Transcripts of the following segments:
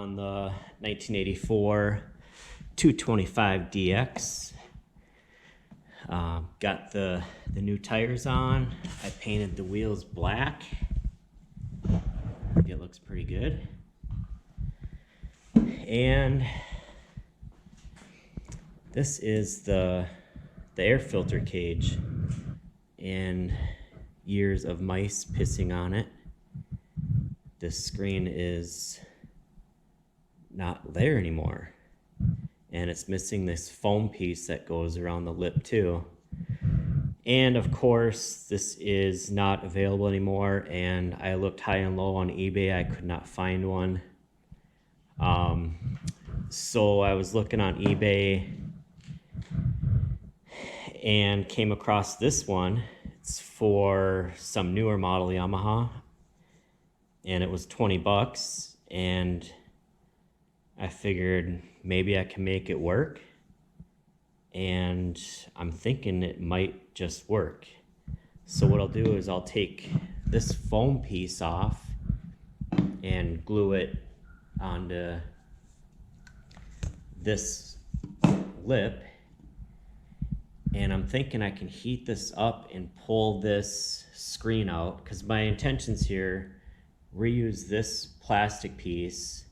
on the 1984 225DX. Got the new tires on. I painted the wheels black. I think it looks pretty good. And this is the air filter cage, and years of mice pissing on it. This screen is not there anymore, and it's missing this foam piece that goes around the lip too. And of course this is not available anymore, and I looked high and low on eBay. I could not find one. So I was looking on eBay and came across this one. It's for some newer model Yamaha, and it was 20 bucks, and I figured maybe I can make it work, and I'm thinking it might just work. So what I'll do is I'll take this foam piece off and glue it onto this lip, and I'm thinking I can heat this up and pull this screen out, because my intentions here, reuse this plastic piece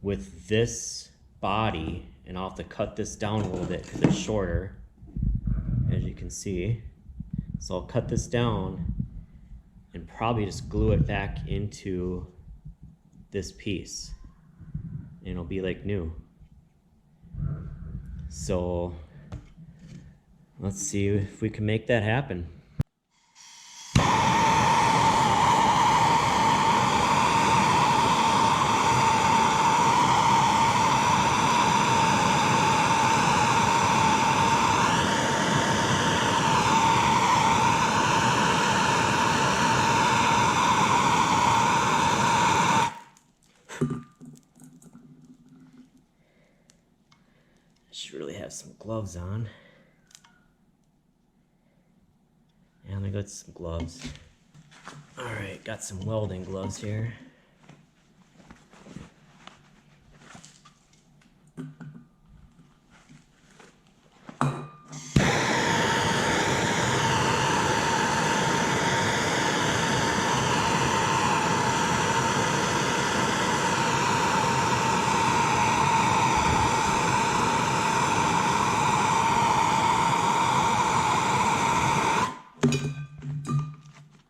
with this body, and I'll have to cut this down a little bit because it's shorter, as you can see. So I'll cut this down and probably just glue it back into this piece, and it'll be like new. So let's see if we can make that happen. Should really have some gloves on. And I got some gloves. Alright, got some welding gloves here.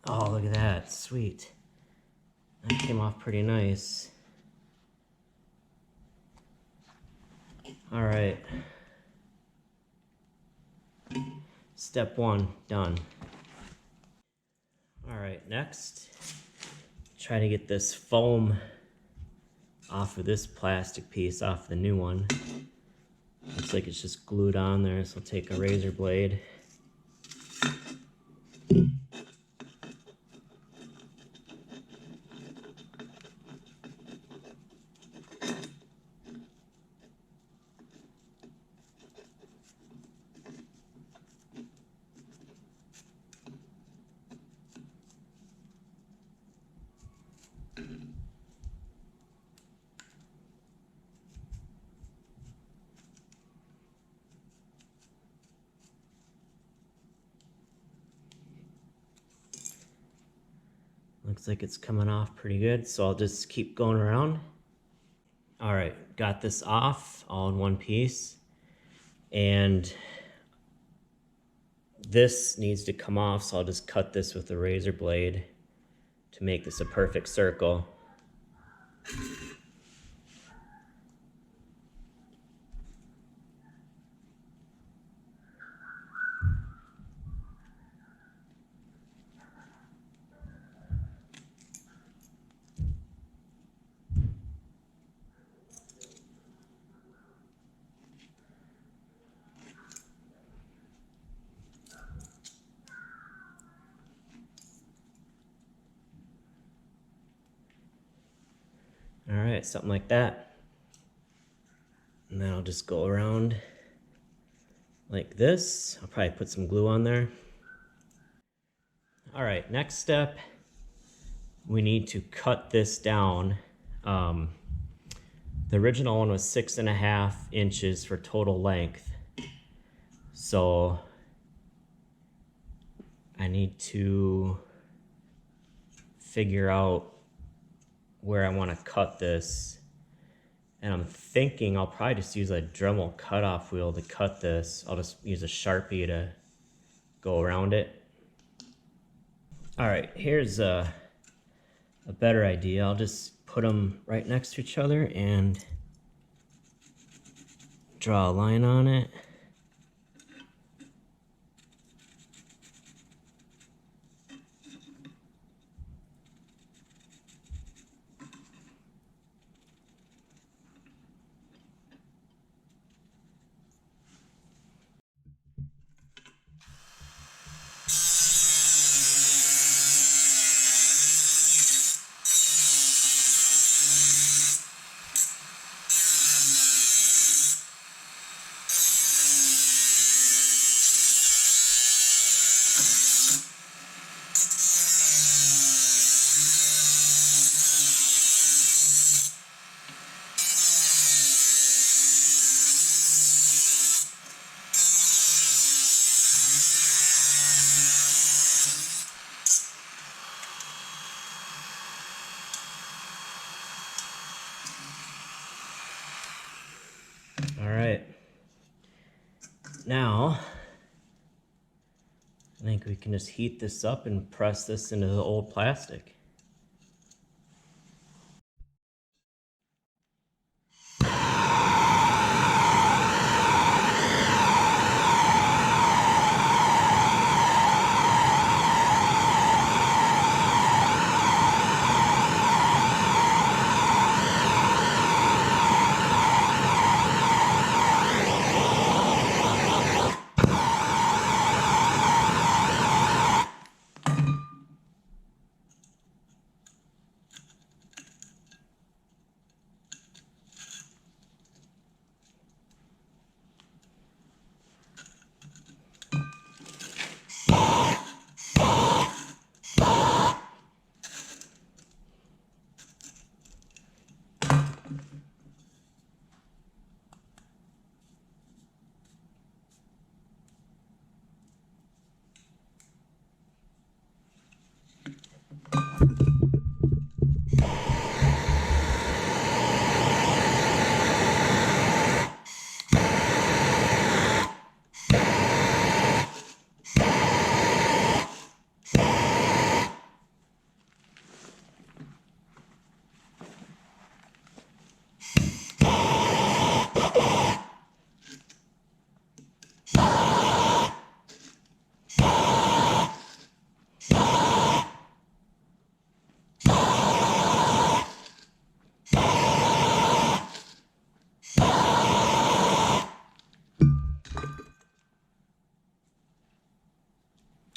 Oh, look at that. Sweet. That came off pretty nice. Alright. Step one, done. Alright, next, try to get this foam off of this plastic piece, off the new one. Looks like it's just glued on there, so I'll take a razor blade. Looks like it's coming off pretty good, so I'll just keep going around. Alright, got this off all in one piece, and this needs to come off, so I'll just cut this with a razor blade to make this a perfect circle. Alright, something like that. And then I'll just go around like this. I'll probably put some glue on there. Alright, next step, we need to cut this down The original one was 6.5 inches for total length. So I need to figure out where I want to cut this. And I'm thinking I'll probably just use a Dremel cutoff wheel to cut this. I'll just use a Sharpie to go around it. All right, here's a better idea. I'll just put them right next to each other and draw a line on it. All right. Now, I think we can just heat this up and press this into the old plastic.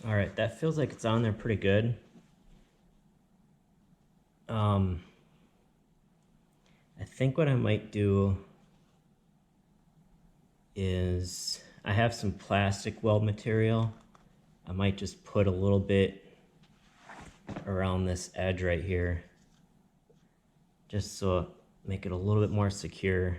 All right, that feels like it's on there pretty good. I think what I might do is I have some plastic weld material. I might just put a little bit around this edge right here, just so make it a little bit more secure.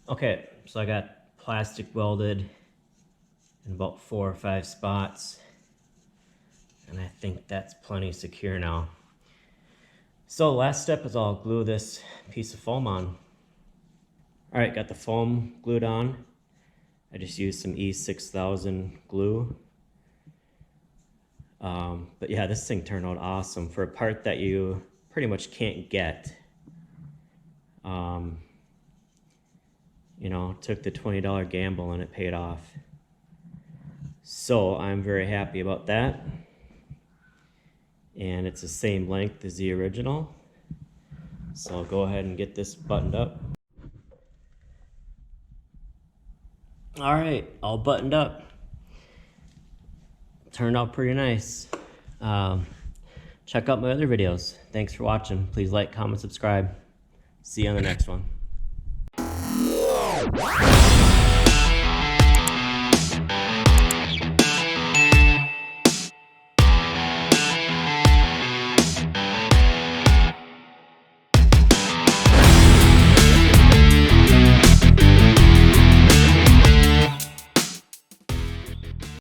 Okay, so I got plastic welded in about 4 or 5 spots, and I think that's plenty secure now. So last step is I'll glue this piece of foam on. All right, got the foam glued on. I just used some E6000 glue. But yeah, this thing turned out awesome for a part that you pretty much can't get. You know, took the $20 gamble and it paid off. So I'm very happy about that. And it's the same length as the original. So I'll go ahead and get this buttoned up. All right, all buttoned up. Turned out pretty nice. Check out my other videos. Thanks for watching. Please like, comment, subscribe. See you on the next one.